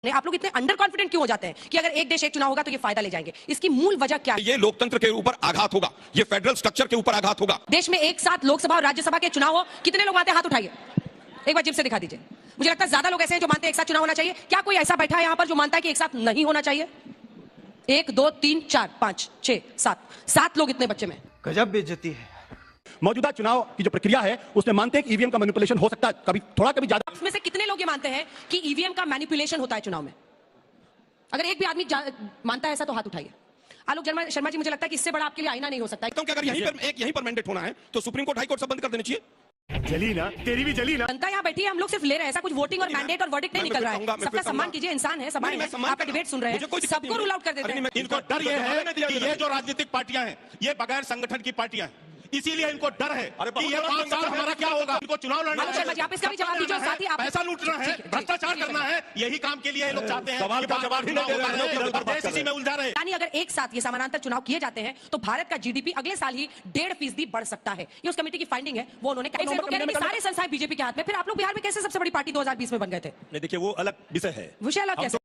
आप लोग इतने अंडर कॉन्फिडेंट क्यों हो जाते हैं कि अगर एक देश एक चुनाव होगा तो ये फायदा ले जाएंगे? इसकी मूल वजह क्या है? ये लोकतंत्र के ऊपर आघात होगा, ये फेडरल स्ट्रक्चर के ऊपर आघात होगा। देश में एक साथ लोकसभा और राज्यसभा के चुनाव हो, कितने लोग आते हैं? हाथ उठाइए, एक बार जिप से दिखा दीजिए। मुझे लगता है ज्यादा लोग ऐसे हैं जो मानते हैं एक साथ चुनाव होना चाहिए। क्या कोई ऐसा बैठा है यहाँ पर जो मानता है कि एक साथ नहीं होना चाहिए? 1 2 3 4 5 6 7 लोग इतने बच्चे में। गजब बेइज्जती है। मौजूदा चुनाव की जो प्रक्रिया है उसमें मानते हैं कि ईवीएम का मैनिपुलेशन हो सकता है, कभी थोड़ा कभी ज्यादा। उसमें से कितने लोग ये मानते हैं कि ईवीएम का मैनिपुलेशन होता है चुनाव में? अगर एक भी आदमी मानता है ऐसा तो हाथ उठाइए। आलोक शर्मा जी, मुझे लगता है कि इससे बड़ा आपके लिए आईना नहीं हो सकता है। क्योंकि अगर यहीं पर मैंडेट होना है तो सुप्रीम कोर्ट हाई कोर्ट सब बंद कर देनी चाहिए। जली ना, तेरी भी जली ना। जनता यहाँ बैठी है, हम लोग सिर्फ ले रहे हैं, ऐसा कुछ वोटिंग और मैंडेट और वर्डिक्ट नहीं निकल रहा है। सबका सम्मान कीजिए, इंसान है, समान है, आपका डिबेट सुन रहे हैं, सबको रूल आउट कर देते हैं। इनको डर ये है कि ये जो राजनीतिक पार्टियां हैं ये बगैर संगठन की पार्टियां हैं, इसीलिए इनको डर है कि ये 5 साल हमारा क्या होगा। इनको चुनाव लड़ना है, शर्मा जी, आप इसका भी जवाब दीजिए। साथ ही आप पैसा लूटना है, भ्रष्टाचार करना है, यही काम के लिए ये लोग चाहते हैं। सवाल का जवाब ही नहीं दे रहे हैं, देश इसी में उलझा रहे हैं। यानी अगर एक साथ ये समानांतर चुनाव किए जाते हैं तो भारत का जीडीपी अगले साल ही 1.5% बढ़ सकता है। ये उस कमेटी की फाइंडिंग है, वो उन्होंने सारे संस्थाएं बीजेपी के हाथ में। फिर आप लोग बिहार में कैसे सबसे बड़ी पार्टी 2020 में बन गए थे? देखिए वो अलग विषय है, विषय अलग कैसे?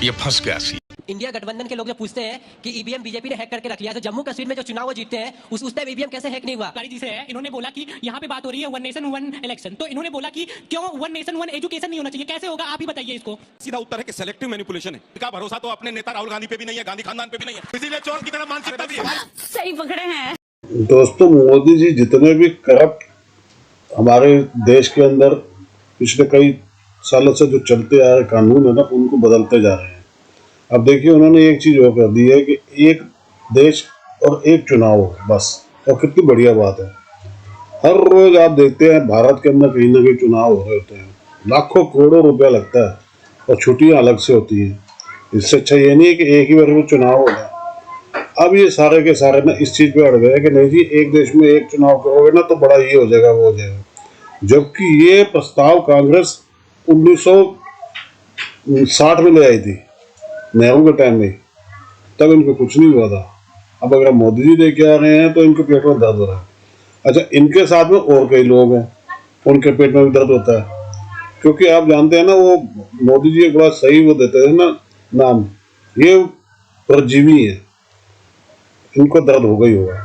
ये फंस गया सी। इंडिया गठबंधन के लोग जो पूछते हैं कि ईवीएम बीजेपी ने हैक करके रख लिया, तो जम्मू कश्मीर में जो चुनाव वो जीतते हैं उस टाइम ईवीएम कैसे हैक नहीं हुआ? जी से है, इन्होंने बोला कि यहाँ पे बात हो रही है 1 नेशन 1 इलेक्शन, तो इन्होंने बोला कि क्यों 1 नेशन 1 एजुकेशन नहीं होना चाहिए? कैसे होगा, आप ही बताइए इसको। सीधा उत्तर है कि सेलेक्टिव मैनिपुलेशन है। इनका भरोसा तो अपने नेता राहुल गांधी पे भी नहीं है, गांधी खानदान पे भी नहीं है, इसीलिए चोर की तरह मानसिकता भी है। सही पकड़े हैं दोस्तों। मोदी जी जितने भी करप्ट हमारे देश के अंदर पिछले कई सालों से जो चलते आ रहे कानून है ना, उनको बदलते जा रहे हैं। अब देखिए उन्होंने एक चीज और कर दी है कि एक देश और एक चुनाव हो बस, और कितनी बढ़िया बात है। हर रोज आप देखते हैं भारत के अंदर कहीं ना कहीं चुनाव हो रहे होते हैं, लाखों करोड़ों रुपया लगता है और छुट्टियां अलग से होती हैं। इससे अच्छा ये नहीं है कि एक ही बार में चुनाव हो जाए। अब ये सारे के सारे ना इस चीज पे अड़ गए कि नहीं जी एक देश में एक चुनाव करोगे ना तो बड़ा ये हो जाएगा वो हो जाएगा, जबकि ये प्रस्ताव कांग्रेस 1960 में ले आई थी, नेहरू के टाइम में, तब इनको कुछ नहीं हुआ था। अब अगर मोदी जी लेके आ रहे हैं तो इनके पेट में दर्द हो रहा है। अच्छा, इनके साथ में और कई लोग हैं, उनके पेट में भी दर्द होता है, क्योंकि आप जानते हैं ना वो मोदी जी एक बड़ा सही वो देते हैं ना नाम, ये परजीवी है, इनको दर्द होगा ही होगा।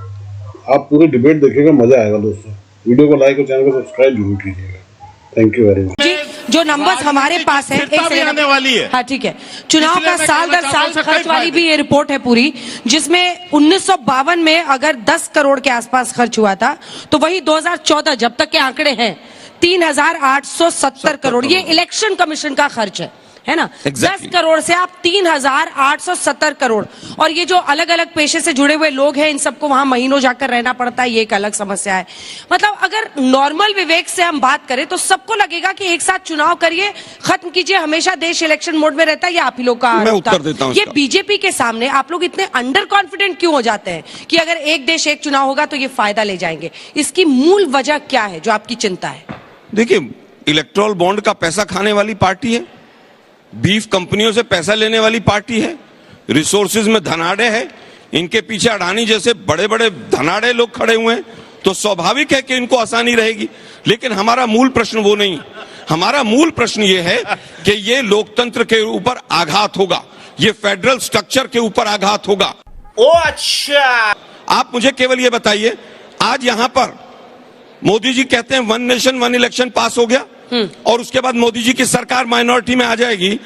आप पूरी डिबेट देखिएगा, मजा आएगा दोस्तों। वीडियो को लाइक और चैनल को सब्सक्राइब जरूर कीजिएगा। Thank you very much. जो नंबर्स हमारे पास है, आने वाली है। हाँ ठीक है, चुनाव का साल दर साल खर्च वाली भी ये रिपोर्ट है पूरी, जिसमें 1952 में अगर 10 करोड़ के आसपास खर्च हुआ था तो वही 2014 जब तक के आंकड़े हैं 3870 करोड़। ये इलेक्शन कमीशन का खर्च है ना, 10 करोड़ से आप 3870 करोड़। और ये जो अलग अलग पेशे से जुड़े हुए लोग हैं, इन सबको वहां महीनों जाकर रहना पड़ता है, ये एक अलग समस्या है। मतलब अगर नॉर्मल विवेक से हम बात करें तो सबको लगेगा कि एक साथ चुनाव करिए, खत्म कीजिए, हमेशा देश इलेक्शन मोड में रहता है। ये आप ही लोग का उत्तर देता हूं। ये बीजेपी के सामने आप लोग इतने अंडर कॉन्फिडेंट क्यों हो जाते हैं कि अगर एक देश एक चुनाव होगा तो ये फायदा ले जाएंगे? इसकी मूल वजह क्या है जो आपकी चिंता है? देखिए, इलेक्ट्रल बॉन्ड का पैसा खाने वाली पार्टी है, बीफ कंपनियों से पैसा लेने वाली पार्टी है, रिसोर्सेज में धनाड़े है, इनके पीछे अडानी जैसे बड़े बड़े धनाड़े लोग खड़े हुए हैं, तो स्वाभाविक है कि इनको आसानी रहेगी। लेकिन हमारा मूल प्रश्न वो नहीं, हमारा मूल प्रश्न ये है कि ये लोकतंत्र के ऊपर आघात होगा, ये फेडरल स्ट्रक्चर के ऊपर आघात होगा। ओ अच्छा, आप मुझे केवल ये बताइए, आज यहां पर मोदी जी कहते हैं 1 नेशन 1 इलेक्शन पास हो गया और उसके बाद मोदी जी की सरकार माइनॉरिटी में आ जाएगी,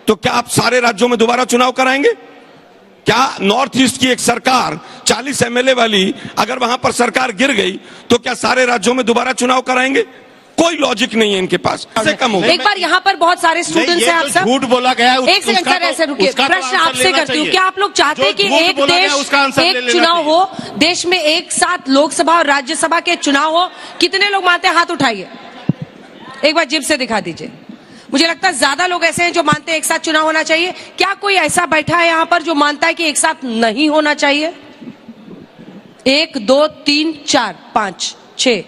तो क्या आप सारे राज्यों में दोबारा चुनाव कराएंगे? क्या नॉर्थ ईस्ट की एक सरकार 40 एमएलए वाली, अगर वहां पर सरकार गिर गई तो क्या सारे राज्यों में दोबारा चुनाव कराएंगे? कोई लॉजिक नहीं है इनके पास, ऐसे कम होगा। एक बार यहाँ पर बहुत सारे स्टूडेंट्स हैं, आप सब झूठ बोला गया। एक सेकंड सर, ऐसे रुकिए, प्रश्न आपसे करती हूँ। क्या आप लोग चाहते हैं कि एक देश एक चुनाव हो, देश में एक साथ लोकसभा और राज्यसभा के चुनाव हो? कितने लोग मानते हैं? हाथ उठाइए, एक बार जिप से दिखा दीजिए। मुझे लगता है ज्यादा लोग ऐसे हैं जो मानते हैं एक साथ चुनाव होना चाहिए। क्या कोई ऐसा बैठा है यहाँ पर जो मानता है कि एक साथ नहीं होना चाहिए? 1 2 3 4 5 6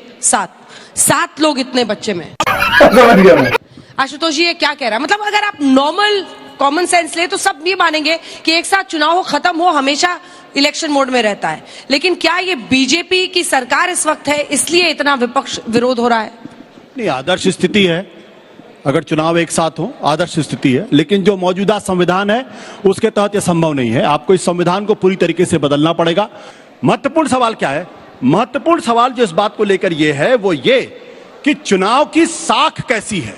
7 लोग इतने बच्चे में। आशुतोष जी ये क्या कह रहा है? मतलब अगर आप नॉर्मल कॉमन सेंस ले तो सब ये मानेंगे कि एक साथ चुनाव हो, खत्म हो, हमेशा इलेक्शन मोड में रहता है। लेकिन क्या ये बीजेपी की सरकार इस वक्त है इसलिए इतना विपक्ष विरोध हो रहा है? नहीं, आदर्श स्थिति है अगर चुनाव एक साथ हो, आदर्श स्थिति है, लेकिन जो मौजूदा संविधान है उसके तहत यह संभव नहीं है। आपको इस संविधान को पूरी तरीके से बदलना पड़ेगा। महत्वपूर्ण सवाल क्या है? महत्वपूर्ण सवाल जो इस बात को लेकर यह है वो ये कि चुनाव की साख कैसी है,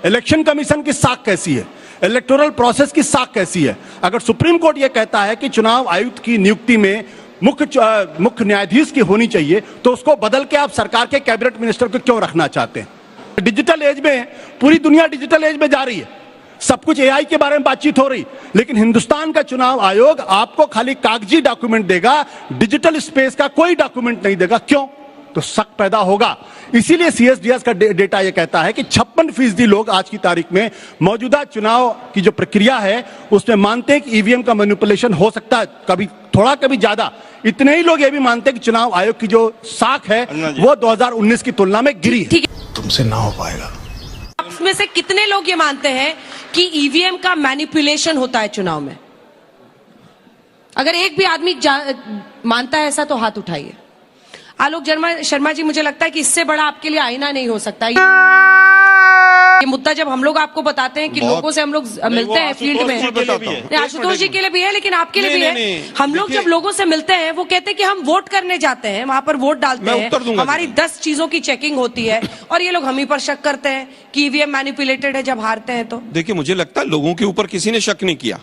इलेक्शन कमीशन की साख कैसी है, इलेक्टोरल प्रोसेस की साख कैसी है। अगर सुप्रीम कोर्ट यह कहता है कि चुनाव आयुक्त की नियुक्ति में मुख्य न्यायाधीश की होनी चाहिए, तो उसको बदल के आप सरकार के कैबिनेट मिनिस्टर को क्यों रखना चाहते हैं? डिजिटल एज में, पूरी दुनिया डिजिटल एज में जा रही है, सब कुछ एआई के बारे में बातचीत हो रही, लेकिन हिंदुस्तान का चुनाव आयोग आपको खाली कागजी डॉक्यूमेंट देगा, डिजिटल स्पेस का कोई डॉक्यूमेंट नहीं देगा। क्यों? तो शक पैदा होगा। इसीलिए सीएसडीएस का डेटा यह कहता है कि 56% लोग आज की तारीख में मौजूदा चुनाव की जो प्रक्रिया है उसमें मानते हैं कि ईवीएम का मैनिपुलेशन हो सकता है, कभी थोड़ा कभी ज्यादा। इतने ही लोग ये भी मानते हैं कि चुनाव आयोग की जो साख है वो 2019 की तुलना में गिरी है। तुमसे ना हो पाएगा। उसमें से कितने लोग ये मानते हैं कि ईवीएम का मैनिपुलेशन होता है चुनाव में? अगर एक भी आदमी मानता है ऐसा तो हाथ उठाइए। आलोक शर्मा जी, मुझे लगता है कि इससे बड़ा आपके लिए आईना नहीं हो सकता। ये मुद्दा जब हम लोग आपको बताते हैं कि लोगों से हम लोग मिलते हैं फील्ड में, आशुतोष जी के लिए भी है लेकिन आपके लिए भी है। हम लोग जब लोगों से मिलते हैं वो कहते हैं कि हम वोट करने जाते हैं, वहां पर वोट डालते हैं, हमारी 10 चीजों की चेकिंग होती है और ये लोग हम ही पर शक करते हैं कि ईवीएम मैनिपुलेटेड है जब हारते हैं। तो देखिए, मुझे लगता है लोगों के ऊपर किसी ने शक नहीं किया,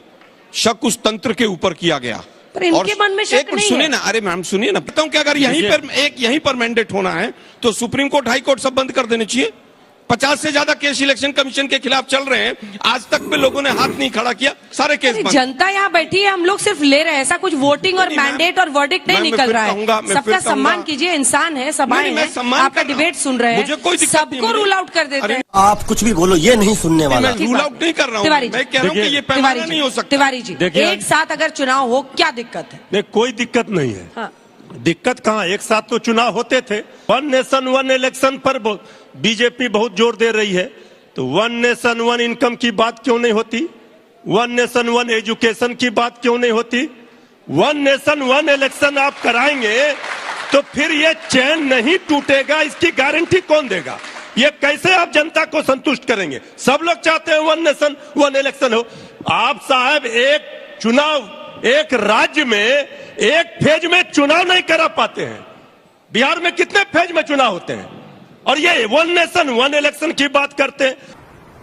शक उस तंत्र के ऊपर किया गया। पर इनके मन में शक नहीं सुनिए ना, अरे मैम सुनिए ना, बताऊं कि अगर यहीं पर मैंडेट होना है तो सुप्रीम कोर्ट, हाई कोर्ट सब बंद कर देने चाहिए। 50 से ज्यादा केस इलेक्शन कमीशन के खिलाफ चल रहे हैं, आज तक में लोगों ने हाथ नहीं खड़ा किया, सारे केस बंद। जनता यहाँ बैठी है, हम लोग सिर्फ ले रहे हैं, ऐसा कुछ वोटिंग और मैंडेट और वर्डिक्ट नहीं निकल रहा है। सबका सम्मान कीजिए, इंसान है, सभाएं हैं, आपका डिबेट सुन रहे हैं, सबको रूल आउट कर देते हैं। आप कुछ भी बोलो, ये नहीं सुनने वाला। रूल आउट नहीं कर रहा हूँ, मैं कह रहा हूँ कि ये पैमाना नहीं हो सकता। तिवारी जी, एक साथ अगर चुनाव हो क्या दिक्कत है? कोई दिक्कत नहीं है। हाँ। दिक्कत कहाँ, एक साथ तो चुनाव होते थे। 1 नेशन 1 इलेक्शन पर बीजेपी बहुत जोर दे रही है, तो 1 नेशन 1 इनकम की बात क्यों नहीं होती? 1 नेशन 1 एजुकेशन की बात क्यों नहीं होती? 1 नेशन 1 इलेक्शन आप कराएंगे तो फिर ये चैन नहीं टूटेगा, इसकी गारंटी कौन देगा? ये कैसे आप जनता को संतुष्ट करेंगे? सब लोग चाहते हैं 1 नेशन 1 इलेक्शन हो। आप साहब एक चुनाव, एक राज्य में एक फेज में चुनाव नहीं करा पाते हैं। बिहार में कितने फेज में चुनाव होते हैं और ये 1 नेशन 1 इलेक्शन की बात करते हैं।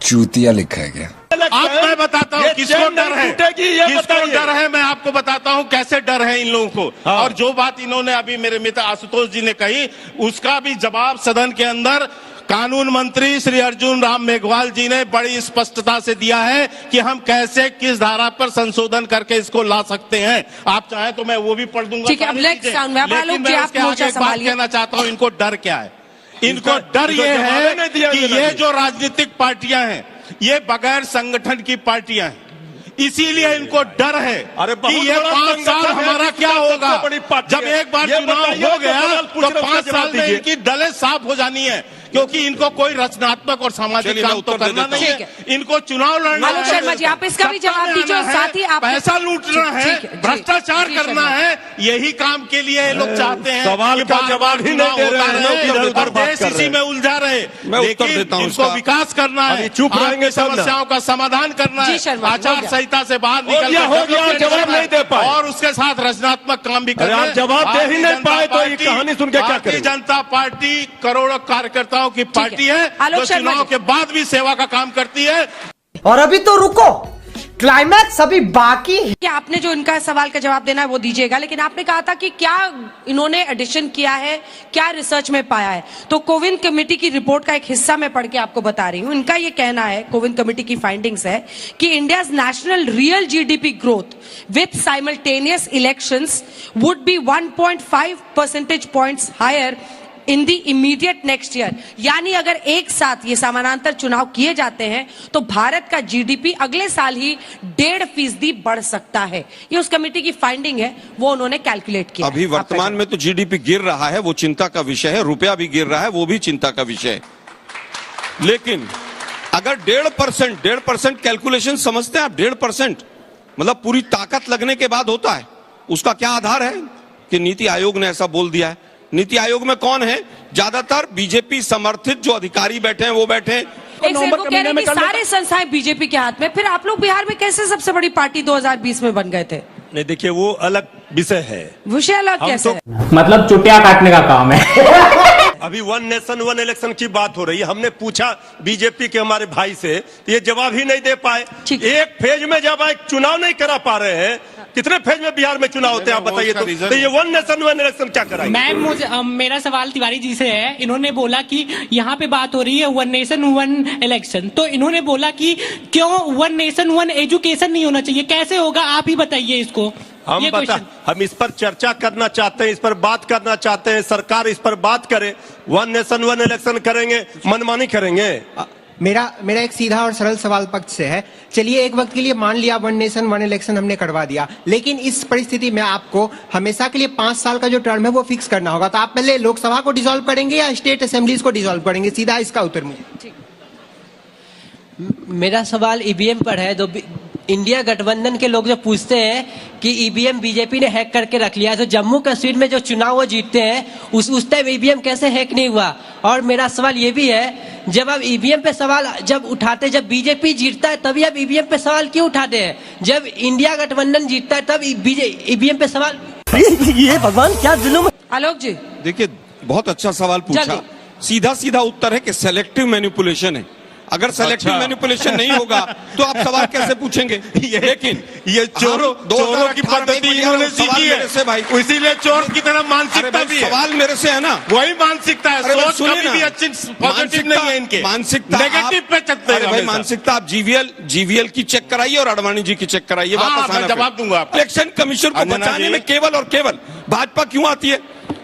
चूतिया लिखा है क्या? आप, मैं बताता हूँ किसको डर है, किसको डर है, मैं आपको बताता हूँ कैसे डर है इन लोगों को। और जो बात इन्होंने अभी मेरे मित्र आशुतोष जी ने कही, उसका भी जवाब सदन के अंदर कानून मंत्री श्री अर्जुन राम मेघवाल जी ने बड़ी स्पष्टता से दिया है कि हम कैसे किस धारा पर संशोधन करके इसको ला सकते हैं। आप चाहें तो मैं वो भी पढ़ दूंगा। ठीक है, अब नेक्स्ट लेकिन मैं उसके आगे एक बात कहना चाहता हूं, इनको डर क्या है? इनको डर ये है कि ये जो राजनीतिक पार्टियां हैं ये बगैर संगठन की पार्टियां हैं, इसीलिए इनको डर है कि ये 5 साल हमारा क्या होगा। जब एक बार चुनाव हो गया तो 5 साल में इनकी डलें साफ हो जानी है, क्योंकि इनको कोई रचनात्मक और सामाजिक काम तो करना नहीं है, इनको चुनाव लड़ना है। शर्मा जी, आप इसका भी जवाब दीजिए, साथ ही आप पैसा लूटना है, भ्रष्टाचार करना है, यही काम के लिए लोग चाहते हैं। सवाल का जवाब ही नहीं दे रहे हैं और देश इसी में उलझा रहे। लेकिन इनको विकास करना है, चुप रहेंगे, समस्याओं का समाधान करना है, आचार संहिता से बाहर निकल जवाब नहीं दे पाए और उसके साथ रचनात्मक काम भी करना है। जवाब दे ही नहीं पाए तो ये कहानी सुन के क्या करें? जनता पार्टी करोड़ों कार्यकर्ताओं की पार्टी है जो चुनाव के बाद भी सेवा का काम करती है। और अभी तो रुको, क्लाइमैक्स अभी बाकी है। कि आपने जो इनका सवाल का जवाब देना है वो दीजिएगा, लेकिन आपने कहा था कि क्या इन्होंने एडिशन किया है, क्या रिसर्च में पाया है। तो कोविन कमेटी की रिपोर्ट का एक हिस्सा मैं पढ़ के आपको बता रही हूं। इनका ये कहना है, कोविन कमेटी की फाइंडिंग्स है कि India's national real GDP growth with simultaneous elections would be 1.5 percentage points higher in the immediate next year. यानी अगर एक साथ ये समानांतर चुनाव किए जाते हैं तो भारत का जीडीपी अगले साल ही 1.5% बढ़ सकता है। ये उस कमेटी की फाइंडिंग है, वो उन्होंने कैलकुलेट किया। अभी वर्तमान में तो जीडीपी गिर रहा है, वो चिंता का विषय है, रुपया भी गिर रहा है, वो भी चिंता का विषय है। लेकिन अगर 1.5% कैलकुलेशन समझते हैं आप? 1.5% मतलब पूरी ताकत लगने के बाद होता है। उसका क्या आधार है कि नीति आयोग ने ऐसा बोल दिया है? नीति आयोग में कौन है? ज्यादातर बीजेपी समर्थित जो अधिकारी बैठे हैं वो बैठे हैं। को एक सेकंड, नवंबर वो के कह महीने रहे में हैं कि कर सारे संस्थाएं बीजेपी के हाथ में, फिर आप लोग बिहार में कैसे सबसे बड़ी पार्टी 2020 में बन गए थे? नहीं, देखिए वो अलग विषय है। विषय अलग हम कैसे तो- है? मतलब चुटिया काटने का काम है। अभी वन नेशन वन इलेक्शन की बात हो रही है। हमने पूछा बीजेपी के हमारे भाई से, ये जवाब ही नहीं दे पाए। ठीक। एक फेज में जब एक चुनाव नहीं करा पा रहे हैं, कितने फेज में बिहार में चुनाव होते हैं आप बताइए तो ये वन नेशन वन इलेक्शन क्या कराएंगे? मैम मेरा सवाल तिवारी जी से है। इन्होंने बोला कि यहाँ पे बात हो रही है वन नेशन वन इलेक्शन, तो इन्होंने बोला कि क्यों वन नेशन वन एजुकेशन नहीं होना चाहिए, कैसे होगा आप ही बताइए इसको। हम इस पर चर्चा करना चाहते हैं, इस पर बात करना चाहते हैं, सरकार इस पर बात करे। वन नेशन वन इलेक्शन करेंगे, मनमानी करेंगे। मेरा एक सीधा और सरल सवाल पक्ष से है। चलिए एक वक्त के लिए मान लिया वन नेशन वन इलेक्शन हमने करवा दिया, लेकिन इस परिस्थिति में आपको हमेशा के लिए 5 साल का जो टर्म है वो फिक्स करना होगा, तो आप पहले लोकसभा को डिसॉल्व करेंगे या स्टेट असेंबलीज को डिसॉल्व करेंगे? सीधा इसका उत्तर मुझे। मेरा सवाल ईवीएम पर है। तो इंडिया गठबंधन के लोग जो पूछते हैं कि ईवीएम बीजेपी ने हैक करके रख लिया है, तो जम्मू कश्मीर में जो चुनाव वो जीतते हैं उस टाइम ईवीएम कैसे हैक नहीं हुआ? और मेरा सवाल ये भी है, जब आप ईवीएम पे सवाल जब उठाते, जब बीजेपी जीतता है तभी आप ईवीएम पे सवाल क्यों उठाते हैं? जब इंडिया गठबंधन जीतता है तब ईवीएम पे सवाल। ये भगवान क्या जुल्म। आलोक जी, देखिए बहुत अच्छा सवाल पूछा। जल्दी। सीधा सीधा उत्तर है कि सेलेक्टिव मैनिपुलेशन है। अगर सेलेक्टिव मैनिपुलेशन नहीं होगा तो आप सवाल कैसे पूछेंगे? लेकिन ये चोरों की पद्धति इन्होंने सीखी है से भाई, इसीलिए चोर की तरह मानसिकता भी है। सवाल मेरे से है ना, वही मानसिकता है। सोच कभी भी अच्छी पॉजिटिव नहीं है इनके, मानसिकता नेगेटिव पे चलते हैं भाई। हमेशा। मानसिकता आप जीवीएल की चेक कराइए और अडवाणी जी की चेक कराइए। वापस मैं आना जवाब दूंगा आपको। इलेक्शन कमीशन को अंजना बचाने जी। में केवल और केवल भाजपा क्यों आती है?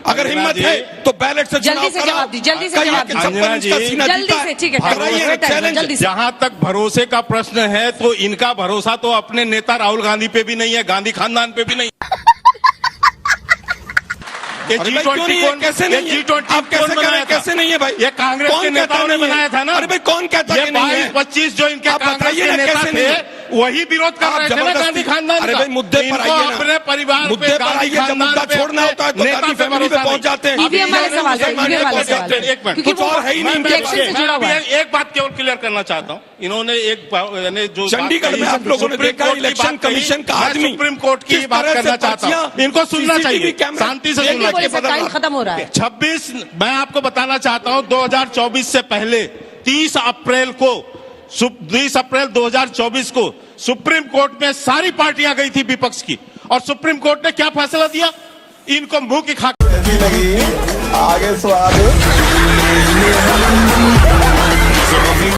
अगर हिम्मत है तो बैलेट से जल्दी से जवाब दी, जल्दी से जवाब दी। अंजना जी, जल्दी से, ठीक है, जल्दी से। जहां तक भरोसे का प्रश्न है तो इनका भरोसा तो अपने नेता राहुल गांधी पे भी नहीं है, गांधी खानदान पे भी नहीं। ये G20 कैसे नहीं है? आप कैसे कह रहे हैं कैसे नहीं है भाई? ये कांग्रेस के नेताओं ने बनाया था ना। अरे भाई कौन कहता है कि नहीं है? 22-25 जो इनके आप कांग्रेस बताइए के ना नेता कैसे थे नहीं है? वही विरोध कर रहे थे ना गांधी खानदान का। अरे भाई मुद्दे पर इनको आइए ना, अपने परिवार मुद्दे पे, पर गांधी आइए। जब खानदान मुद्दा पे, छोड़ना होता है तो नेता गांधी पे फैमिली पे भरोसा पहुंच जाते हैं। ईवीएम वाले सवाल है, ईवीएम वाले सवाल है। एक मिनट, क्योंकि कुछ और है ही नहीं। इलेक्शन से जुड़ा हुआ है। एक बात केवल क्लियर करना चाहता हूँ। इन्होंने एक यानी जो चंडीगढ़ में आप लोगों ने देखा इलेक्शन कमीशन का आदमी सुप्रीम कोर्ट की बात करना चाहता हूँ। इनको सुनना चाहिए, शांति से सुनना चाहिए। टाइम खत्म हो रहा है। 26 मैं आपको बताना चाहता हूं 2024 से पहले 30 अप्रैल 2024 को सुप्रीम कोर्ट में सारी पार्टियां गई थी विपक्ष की, और सुप्रीम कोर्ट ने क्या फैसला दिया? इनको मुंह की खाक आगे स्वाद